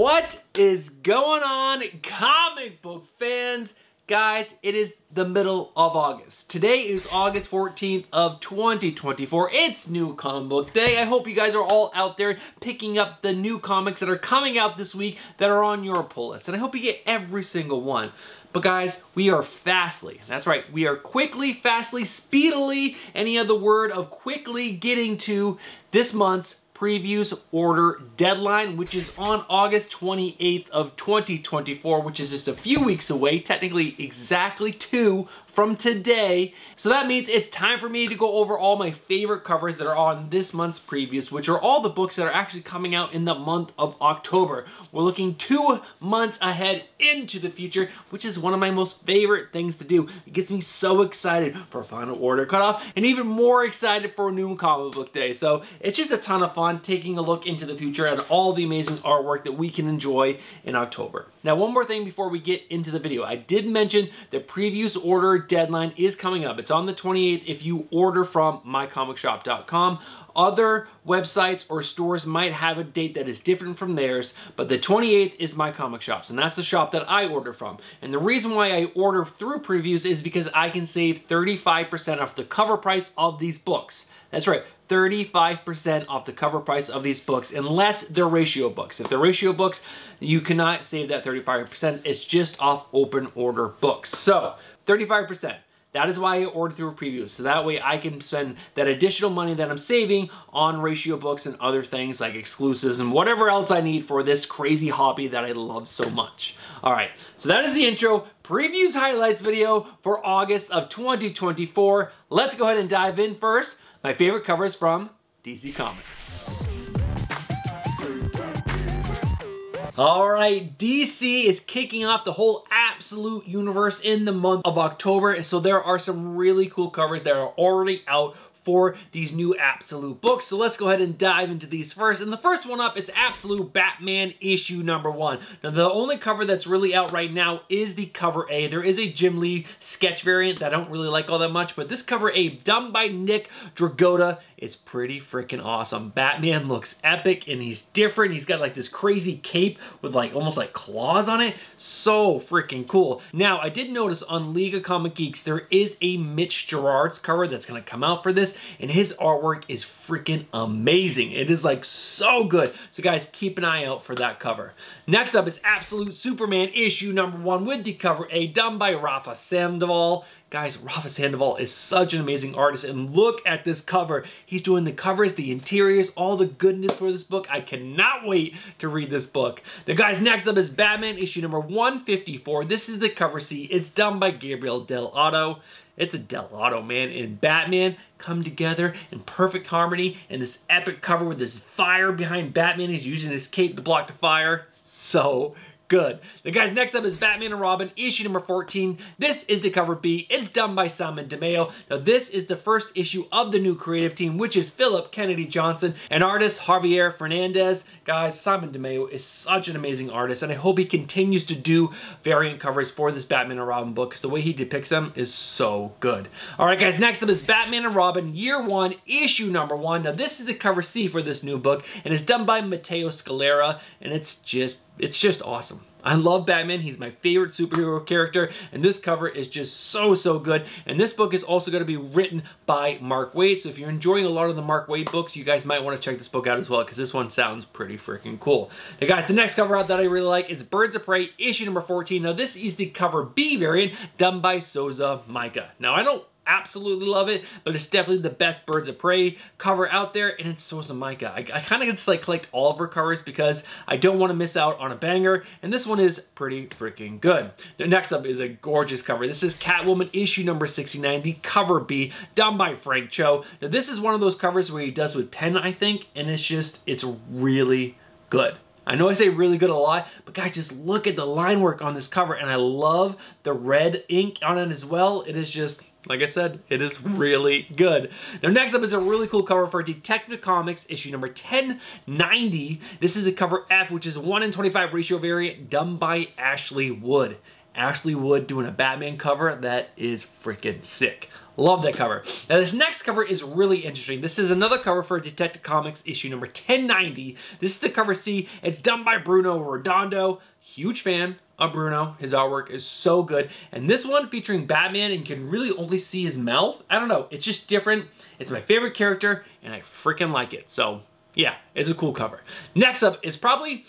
What is going on, comic book fans? Guys, it is the middle of August. Today is August 14th of 2024. It's New Comic Book Day. I hope you guys are all out there picking up the new comics that are coming out this week that are on your pull list. And I hope you get every single one. But guys, we are fastly, that's right, we are quickly, fastly, speedily, any other word of quickly getting to this month's previews order deadline, which is on August 28th of 2024, which is just a few weeks away, technically exactly 2 from today. So that means it's time for me to go over all my favorite covers that are on this month's previews, which are all the books that are actually coming out in the month of October. We're looking 2 months ahead into the future, which is one of my most favorite things to do. It gets me so excited for Final Order Cutoff and even more excited for New Comic Book Day. So it's just a ton of fun taking a look into the future and all the amazing artwork that we can enjoy in October. Now, one more thing before we get into the video. I did mention the previews order deadline is coming up. It's on the 28th if you order from MyComicShop.com. Other websites or stores might have a date that is different from theirs, but the 28th is My Comic Shop's, and that's the shop that I order from. And the reason why I order through previews is because I can save 35% off the cover price of these books. That's right, 35% off the cover price of these books, unless they're ratio books. If they're ratio books, you cannot save that 35%. It's just off open order books. So, 35%. That is why I order through previews. So that way I can spend that additional money that I'm saving on ratio books and other things like exclusives and whatever else I need for this crazy hobby that I love so much. All right, so that is the intro previews highlights video for August of 2024. Let's go ahead and dive in first. My favorite covers from DC Comics. All right, DC is kicking off the whole Absolute universe in the month of October, and so there are some really cool covers that are already out for these new Absolute books. So let's go ahead and dive into these first. And the first one up is Absolute Batman issue #1. Now, the only cover that's really out right now is the cover A. There is a Jim Lee sketch variant that I don't really like all that much, but this cover A, done by Nick Dragotta, it's pretty freaking awesome. Batman looks epic and he's different. He's got like this crazy cape with like almost like claws on it. So freaking cool. Now, I did notice on League of Comic Geeks, there is a Mitch Gerads cover that's gonna come out for this, and his artwork is freaking amazing. It is like so good. So guys, keep an eye out for that cover. Next up is Absolute Superman issue #1 with the cover A, done by Rafa Sandoval. Guys, Rafa Sandoval is such an amazing artist, and look at this cover. He's doing the covers, the interiors, all the goodness for this book. I cannot wait to read this book. Now guys, next up is Batman issue #154. This is the cover C. It's done by Gabriel Del Otto. It's a Del Otto, man, and Batman come together in perfect harmony in this epic cover with this fire behind Batman. He's using his cape to block the fire. So good. The guys, next up is Batman and Robin issue #14. This is the cover B. It's done by Simon DeMeo. Now this is the first issue of the new creative team, which is Philip Kennedy Johnson and artist Javier Fernandez. Guys, Simon DeMeo is such an amazing artist, and I hope he continues to do variant covers for this Batman and Robin book, because the way he depicts them is so good. All right, guys, next up is Batman and Robin Year 1 issue #1. Now this is the cover C for this new book, and it's done by Matteo Scalera, and it's just awesome. I love Batman. He's my favorite superhero character, and this cover is just so good. And this book is also going to be written by Mark Waid, so if you're enjoying a lot of the Mark Waid books, you guys might want to check this book out as well, because this one sounds pretty freaking cool. Now guys, the next cover out that I really like is Birds of Prey issue #14. Now this is the cover B variant done by Souza Micah. Now I don't absolutely love it, but it's definitely the best Birds of Prey cover out there, and it's Souza Micah. I kind of just like collect all of her covers because I don't want to miss out on a banger, and this one is pretty freaking good. The next up is a gorgeous cover. This is Catwoman issue #69, the cover B, done by Frank Cho. Now this is one of those covers where he does with pen, I think, and it's really good. I know I say really good a lot, but guys, just look at the line work on this cover, and I love the red ink on it as well. It is just, like I said, it is really good. Now next up is a really cool cover for Detective Comics issue #1090. This is the cover F, which is a 1:25 ratio variant done by Ashley Wood. Ashley Wood doing a Batman cover that is freaking sick. Love that cover. Now this next cover is really interesting. This is another cover for Detective Comics issue number 1090. This is the cover C. It's done by Bruno Redondo. Huge fan of Bruno. His artwork is so good. And this one featuring Batman, and you can really only see his mouth. I don't know. It's just different. It's my favorite character, and I freaking like it. So yeah, it's a cool cover. Next up is probably...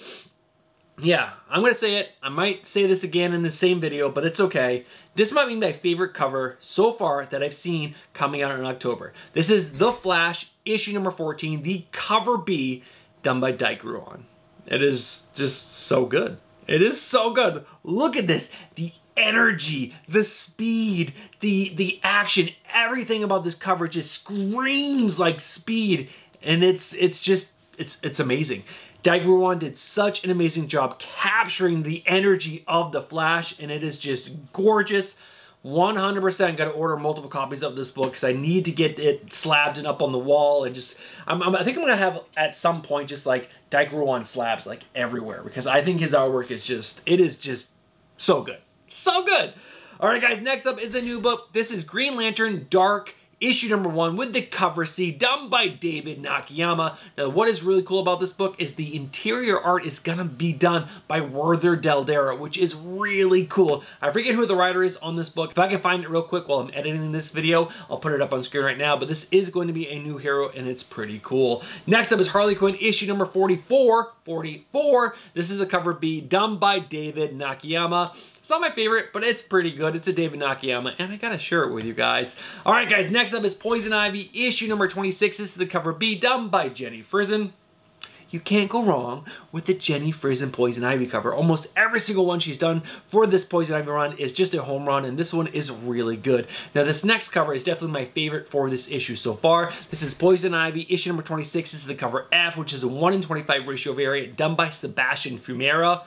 yeah, I'm going to say it. I might say this again in the same video, but it's okay. This might be my favorite cover so far that I've seen coming out in October. This is The Flash, issue number 14, the cover B, done by Dyke Ruan. It is just so good. It is so good. Look at this. The energy, the speed, the action, everything about this cover just screams like speed. And it's amazing. Dyke Ruan did such an amazing job capturing the energy of the Flash, and it is just gorgeous. 100% got to order multiple copies of this book because I need to get it slabbed and up on the wall, and just I think I'm gonna have at some point just like Dyke Ruan slabs like everywhere, because I think his artwork is just so good, so good. All right, guys. Next up is a new book. This is Green Lantern Dark, issue number 1 with the cover C, done by David Nakayama. Now, what is really cool about this book is the interior art is gonna be done by Werther Dell'Edera, which is really cool. I forget who the writer is on this book. If I can find it real quick while I'm editing this video, I'll put it up on screen right now, but this is going to be a new hero, and it's pretty cool. Next up is Harley Quinn, issue number 44. This is the cover B, done by David Nakayama. It's not my favorite, but it's pretty good. It's a David Nakayama, and I gotta share it with you guys. All right, guys, next up is Poison Ivy, issue number 26. This is the cover B, done by Jenny Frison. You can't go wrong with the Jenny Frison Poison Ivy cover. Almost every single one she's done for this Poison Ivy run is just a home run, and this one is really good. Now, this next cover is definitely my favorite for this issue so far. This is Poison Ivy, issue number 26. This is the cover F, which is a 1:25 ratio variant done by Sebastian Fumera.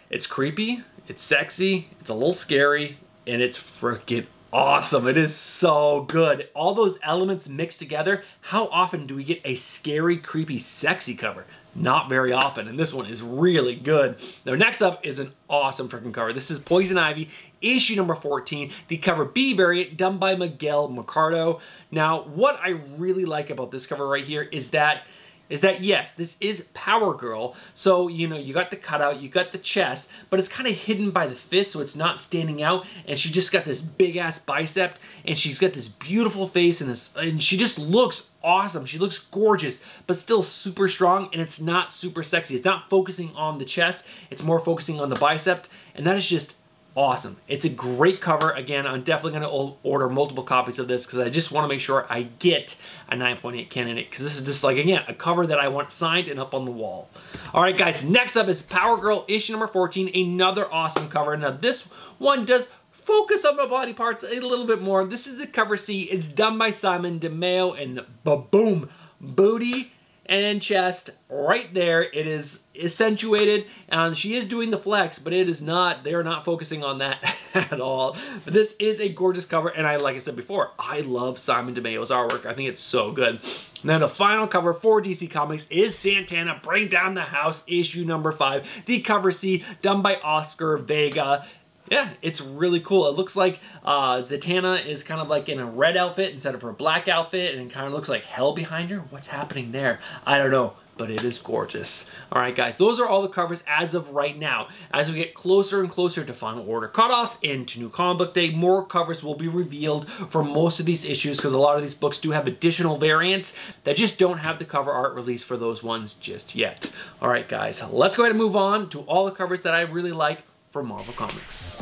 It's creepy, it's sexy, it's a little scary, and it's freaking awesome. It is so good. All those elements mixed together. How often do we get a scary, creepy, sexy cover? Not very often, and this one is really good. Now, next up is an awesome freaking cover. This is Poison Ivy, issue number 14, the cover B variant done by Miguel Mercado. Now, what I really like about this cover right here is that yes, this is Power Girl. So, you know, you got the cutout, you got the chest, but it's kind of hidden by the fist, so it's not standing out. And she just got this big ass bicep, and she's got this beautiful face, and she just looks awesome. She looks gorgeous, but still super strong, and it's not super sexy. It's not focusing on the chest, it's more focusing on the bicep, and that is just awesome. It's a great cover. Again, I'm definitely going to order multiple copies of this because I just want to make sure I get a 9.8 candidate, because this is just like, again, a cover that I want signed and up on the wall. All right, guys, next up is Power Girl, issue number 14, another awesome cover. Now, this one does focus on the body parts a little bit more. This is the cover C. It's done by Simon DeMeo, and boom, booty and chest right there. It is accentuated, and she is doing the flex, but it is not, they're not focusing on that at all. But this is a gorgeous cover, and like I said before, I love Simon DeMeo's artwork. I think it's so good. Now, the final cover for DC Comics is Santana Bring Down the House, issue number 5, the cover C, done by Oscar Vega. Yeah, it's really cool. It looks like Zatanna is kind of like in a red outfit instead of her black outfit, and it kind of looks like hell behind her. What's happening there? I don't know, but it is gorgeous. All right, guys, those are all the covers as of right now. As we get closer and closer to final order cutoff into New Comic Book Day, more covers will be revealed for most of these issues, because a lot of these books do have additional variants that just don't have the cover art released for those ones just yet. All right, guys, let's go ahead and move on to all the covers that I really like from Marvel Comics.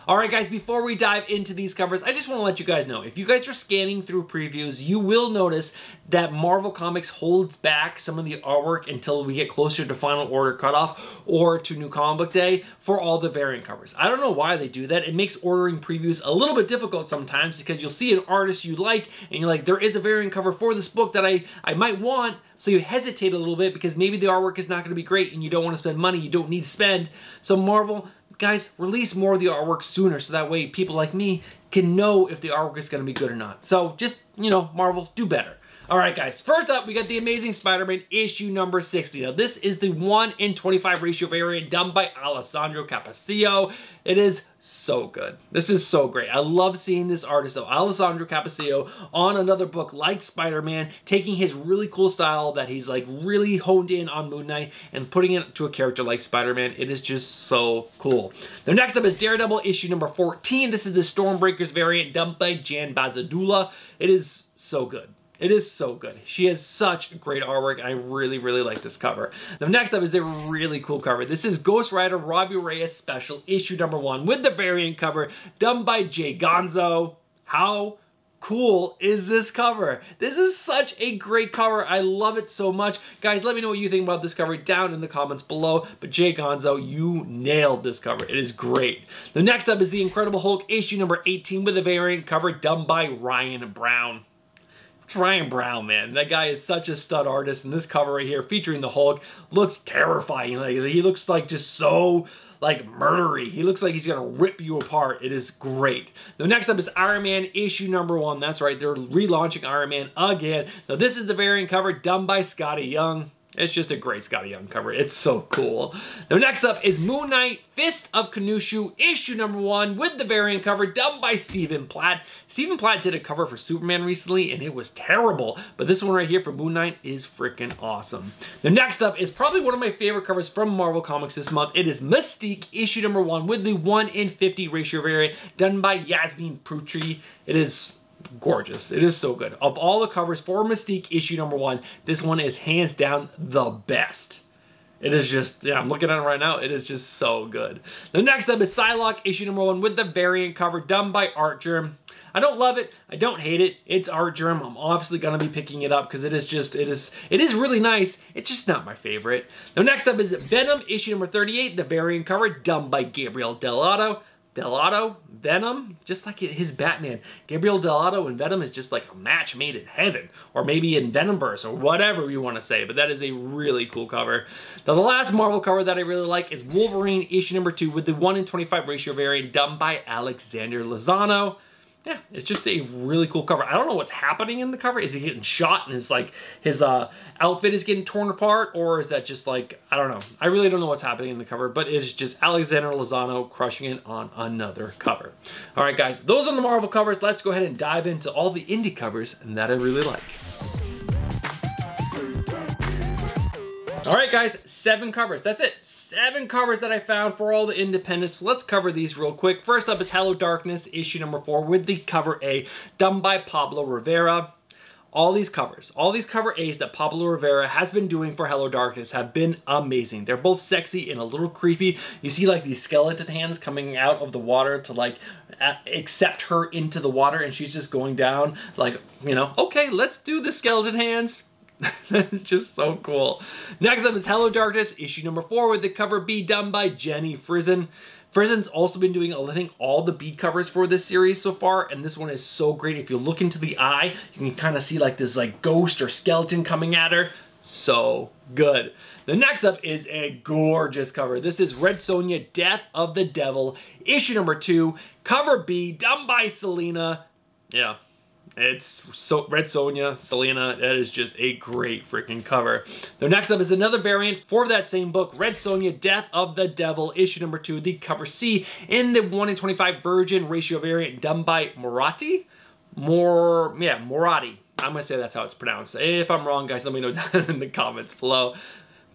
Alright, guys, before we dive into these covers, I just want to let you guys know, if you guys are scanning through previews, you will notice that Marvel Comics holds back some of the artwork until we get closer to final order cutoff or to New Comic Book Day for all the variant covers. I don't know why they do that. It makes ordering previews a little bit difficult sometimes, because you'll see an artist you like, and you're like, there is a variant cover for this book that I might want, so you hesitate a little bit because maybe the artwork is not going to be great and you don't want to spend money you don't need to spend. So Marvel, guys, release more of the artwork sooner, so that way people like me can know if the artwork is going to be good or not. So just, you know, Marvel, do better. All right, guys, first up, we got the Amazing Spider-Man issue number 60. Now, this is the 1:25 ratio variant done by Alessandro Cappuccio. It is so good. This is so great. I love seeing this artist, though, Alessandro Cappuccio, on another book like Spider-Man, taking his really cool style that he's like really honed in on Moon Knight and putting it to a character like Spider-Man. It is just so cool. Now, next up is Daredevil issue number 14. This is the Stormbreakers variant done by Jan Bazadula. It is so good. It is so good. She has such great artwork, and I really, really like this cover. Now, next up is a really cool cover. This is Ghost Rider Robbie Reyes Special issue number 1 with the variant cover done by Jay Gonzo. How cool is this cover? This is such a great cover. I love it so much. Guys, let me know what you think about this cover down in the comments below. But Jay Gonzo, you nailed this cover. It is great. The next up is the Incredible Hulk issue number 18 with the variant cover done by Ryan Brown. Ryan Brown, man, that guy is such a stud artist, and this cover right here featuring the Hulk looks terrifying. Like, he looks like just so like murdery. He looks like he's gonna rip you apart. It is great. Now, next up is Iron Man issue number 1. That's right, they're relaunching Iron Man again. Now, this is the variant cover done by Scotty Young. It's just a great Scotty Young cover. It's so cool. Now, next up is Moon Knight Fist of Khonshu issue number 1 with the variant cover done by Stephen Platt. Stephen Platt did a cover for Superman recently, and it was terrible. But this one right here for Moon Knight is freaking awesome. Now, next up is probably one of my favorite covers from Marvel Comics this month. It is Mystique issue number 1 with the 1:50 ratio variant done by Yasmin Putri. It is gorgeous. It is so good. Of all the covers for Mystique issue number 1, this one is hands down the best. It is just, yeah, I'm looking at it right now. It is just so good. The next up is Psylocke issue number 1 with the variant cover done by Artgerm. I don't love it. I don't hate it. It's Artgerm. I'm obviously going to be picking it up because it is just, it is really nice. It's just not my favorite. Now, next up is Venom issue number 38, the variant cover done by Gabriel Dell'Otto, Venom, just like his Batman. Gabriel Dell'Otto and Venom is just like a match made in heaven, or maybe in Venomverse, or whatever you want to say, but that is a really cool cover. Now, the last Marvel cover that I really like is Wolverine issue number 2 with the 1:25 ratio variant done by Alexander Lozano. Yeah, it's just a really cool cover. I don't know what's happening in the cover. Is he getting shot and his outfit is getting torn apart? Or is that just like, I don't know. I really don't know what's happening in the cover, but it is just Alexander Lozano crushing it on another cover. All right, guys, those are the Marvel covers. Let's go ahead and dive into all the indie covers that I really like. All right, guys, 7 covers. That's it. 7 covers that I found for all the independents. Let's cover these real quick. First up is Hello Darkness, issue number 4 with the cover A done by Pablo Rivera. All these cover A's that Pablo Rivera has been doing for Hello Darkness have been amazing. They're both sexy and a little creepy. You see like these skeleton hands coming out of the water to like accept her into the water, and she's just going down like, you know, okay, let's do the skeleton hands. That's just so cool. Next up is Hello Darkness, issue number 4 with the cover B done by Jenny Frison. Frison's also been doing, I think, all the B covers for this series so far, and this one is so great. If you look into the eye, you can kind of see like this like ghost or skeleton coming at her. So good. The next up is a gorgeous cover. This is Red Sonja, Death of the Devil, issue number 2, cover B done by Selena. Yeah. It's so Red Sonja, Selena, that is just a great freaking cover. The next up is another variant for that same book, Red Sonja, Death of the Devil, issue number 2, the cover C in the 1:25 virgin ratio variant done by Moratti. Moratti. I'm gonna say that's how it's pronounced. If I'm wrong, guys, let me know down in the comments below.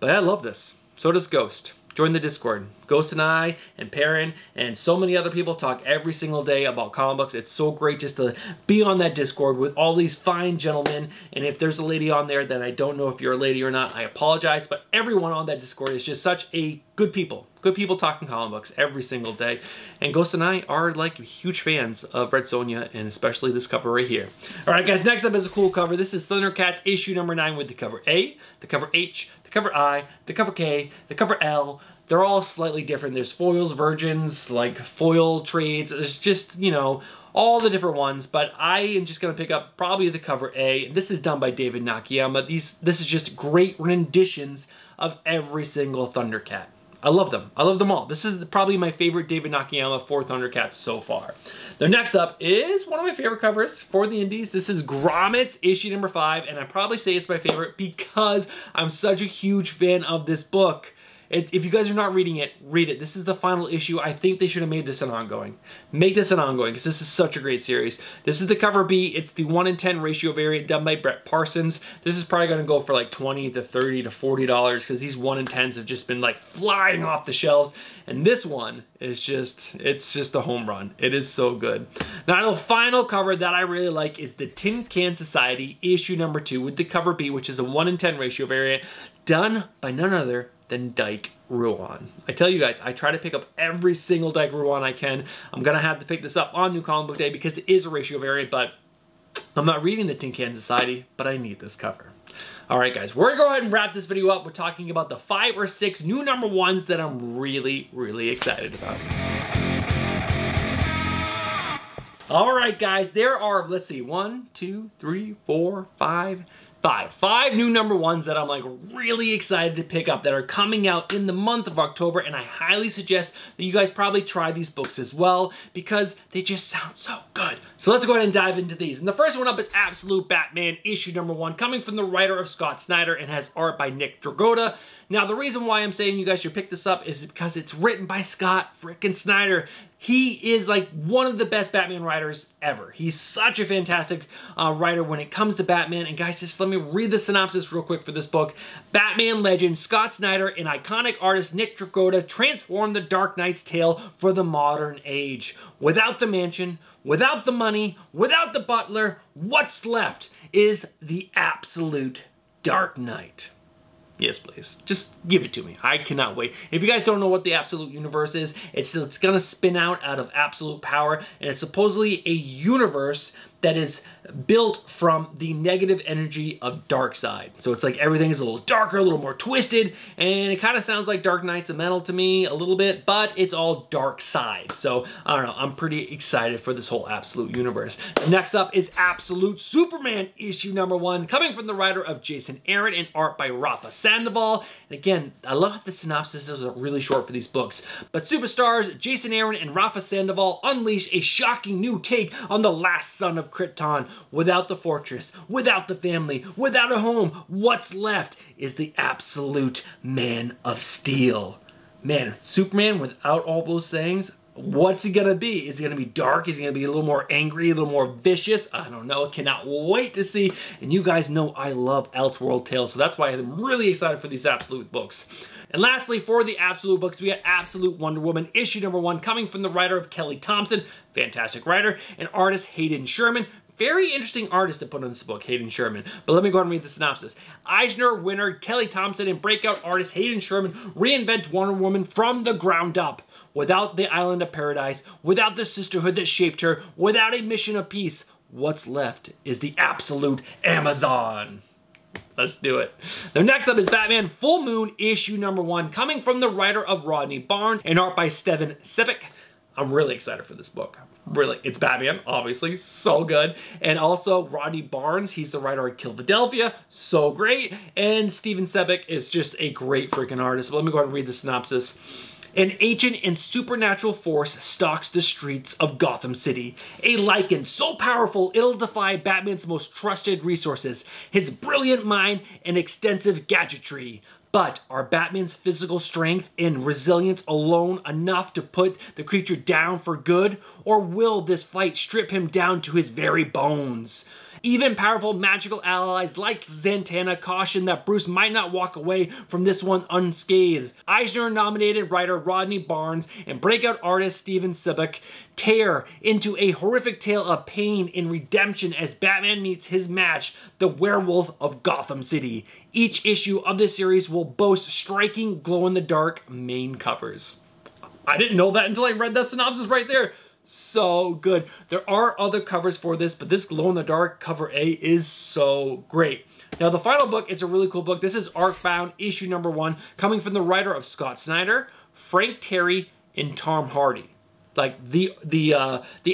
But I love this. So does Ghost. Join the Discord. Ghost and I and Perrin and so many other people talk every single day about comic books. It's so great just to be on that Discord with all these fine gentlemen. And if there's a lady on there, then I don't know if you're a lady or not. I apologize, but everyone on that Discord is just such a good people. Good people talking comic books every single day. And Ghost and I are like huge fans of Red Sonja, and especially this cover right here. All right, guys, next up is a cool cover. This is Thundercats issue number 9 with the cover A, the cover H, the cover I, the cover K, the cover L. They're all slightly different. There's foils, virgins, like foil trades. There's just, you know, all the different ones, but I am just going to pick up probably the cover A. This is done by David Nakayama. This is just great renditions of every single Thundercat. I love them. I love them all. This is probably my favorite David Nakayama for Thundercats so far. Now next up is one of my favorite covers for the indies. This is Gromit's issue number 5, and I probably say it's my favorite because I'm such a huge fan of this book. If you guys are not reading it, read it. This is the final issue. I think they should have made this an ongoing. Make this an ongoing because this is such a great series. This is the cover B. It's the 1-in-10 ratio variant done by Brett Parsons. This is probably going to go for like $20 to $30 to $40 because these 1-in-10s have just been like flying off the shelves. And this one is it's just a home run. It is so good. Now the final cover that I really like is the Tin Can Society issue number 2 with the cover B, which is a 1-in-10 ratio variant done by none other than Dyke Ruan. I tell you guys, I try to pick up every single Dyke Ruan I can. I'm gonna have to pick this up on New Comic Book Day because it is a ratio variant, but I'm not reading the Tin Can Society, but I need this cover. All right, guys, we're gonna go ahead and wrap this video up. We're talking about the 5 or 6 new number 1s that I'm really, really excited about. All right, guys, there are, let's see, 1, 2, 3, 4, 5, 5 new number 1s that I'm like really excited to pick up that are coming out in the month of October, and I highly suggest that you guys probably try these books as well because they just sound so good. So let's go ahead and dive into these. And the first one up is Absolute Batman issue number 1, coming from the writer of Scott Snyder and has art by Nick Dragotta. Now, the reason why I'm saying you guys should pick this up is because it's written by Scott frickin' Snyder. He is like one of the best Batman writers ever. He's such a fantastic writer when it comes to Batman. And guys, just let me read the synopsis real quick for this book. Batman legend Scott Snyder and iconic artist Nick Dragotta transform the Dark Knight's tale for the modern age. Without the mansion, without the money, without the butler, what's left is the absolute Dark Knight. Yes, please. Just give it to me. I cannot wait. If you guys don't know what the Absolute Universe is, it's going to spin out of Absolute Power, and it's supposedly a universe that is built from the negative energy of Darkseid. So it's like everything is a little darker, a little more twisted, and it kind of sounds like Dark Knight's Metal to me a little bit, but it's all Darkseid. So I don't know, I'm pretty excited for this whole Absolute Universe. Next up is Absolute Superman issue number 1, coming from the writer of Jason Aaron and art by Rafa Sandoval. And again, I love how the synopsis is really short for these books. But superstars Jason Aaron and Rafa Sandoval unleash a shocking new take on the last son of Krypton. Without the fortress, without the family, without a home, what's left is the absolute Man of Steel. Man, Superman without all those things, what's he gonna be? Is he gonna be dark? Is he gonna be a little more angry, a little more vicious? I don't know. Cannot wait to see. And you guys know I love Elseworld tales, so that's why I'm really excited for these Absolute books. And lastly, for the Absolute books, we got Absolute Wonder Woman issue number 1, coming from the writer of Kelly Thompson, fantastic writer, and artist Hayden Sherman. Very interesting artist to put on this book, Hayden Sherman. But let me go ahead and read the synopsis. Eisner winner Kelly Thompson and breakout artist Hayden Sherman reinvent Wonder Woman from the ground up. Without the Island of Paradise, without the sisterhood that shaped her, without a mission of peace, what's left is the absolute Amazon. Let's do it. Now next up is Batman Full Moon issue number 1, coming from the writer of Rodney Barnes and art by Steven Sepic. I'm really excited for this book. Really, it's Batman, obviously, so good. And also Rodney Barnes, he's the writer of Kill Philadelphia, so great. And Steven Sepic is just a great freaking artist. But let me go ahead and read the synopsis. An ancient and supernatural force stalks the streets of Gotham City. A Lycan so powerful it'll defy Batman's most trusted resources, his brilliant mind and extensive gadgetry. But are Batman's physical strength and resilience alone enough to put the creature down for good? Or will this fight strip him down to his very bones? Even powerful magical allies like Zatanna caution that Bruce might not walk away from this one unscathed. Eisner-nominated writer Rodney Barnes and breakout artist Steven Sepic tear into a horrific tale of pain and redemption as Batman meets his match, the Werewolf of Gotham City. Each issue of this series will boast striking glow-in-the-dark main covers. I didn't know that until I read that synopsis right there. So good. There are other covers for this, but this glow-in-the-dark cover A is so great. Now, the final book is a really cool book. This is Arcbound issue number 1, coming from the writer of Scott Snyder, Frank Terry, and Tom Hardy. Like the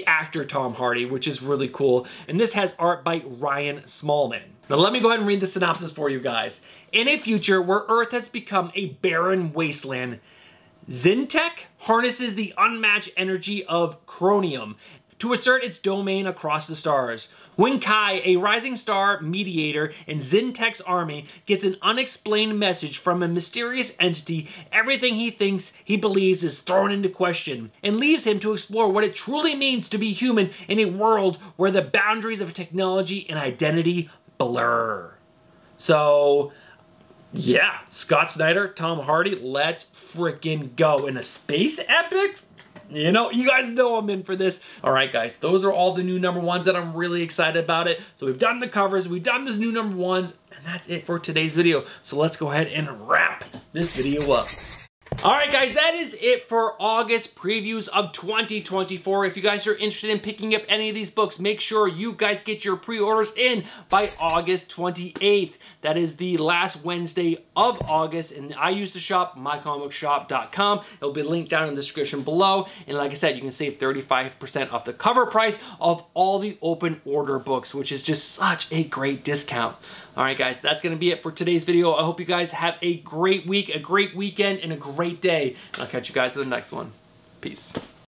actor Tom Hardy, which is really cool. And this has art by Ryan Smallman. Now, let me go ahead and read the synopsis for you guys. In a future where Earth has become a barren wasteland, Zintech harnesses the unmatched energy of chromium to assert its domain across the stars. When Kai, a rising star mediator in Zintech's army, gets an unexplained message from a mysterious entity, everything he thinks he believes is thrown into question, and leaves him to explore what it truly means to be human in a world where the boundaries of technology and identity blur. So, yeah, Scott Snyder, Tom Hardy, let's freaking go. In a space epic? You know, you guys know I'm in for this. All right, guys, those are all the new #1s that I'm really excited about it. So we've done the covers, we've done this new #1s, and that's it for today's video. So let's go ahead and wrap this video up. All right, guys, that is it for August previews of 2024. If you guys are interested in picking up any of these books, make sure you guys get your pre-orders in by August 28th. That is the last Wednesday of August, and I use the shop, MyComicShop.com. It'll be linked down in the description below. And like I said, you can save 35% off the cover price of all the open order books, which is just such a great discount. All right, guys, that's going to be it for today's video. I hope you guys have a great week, a great weekend, and a great day. I'll catch you guys in the next one. Peace.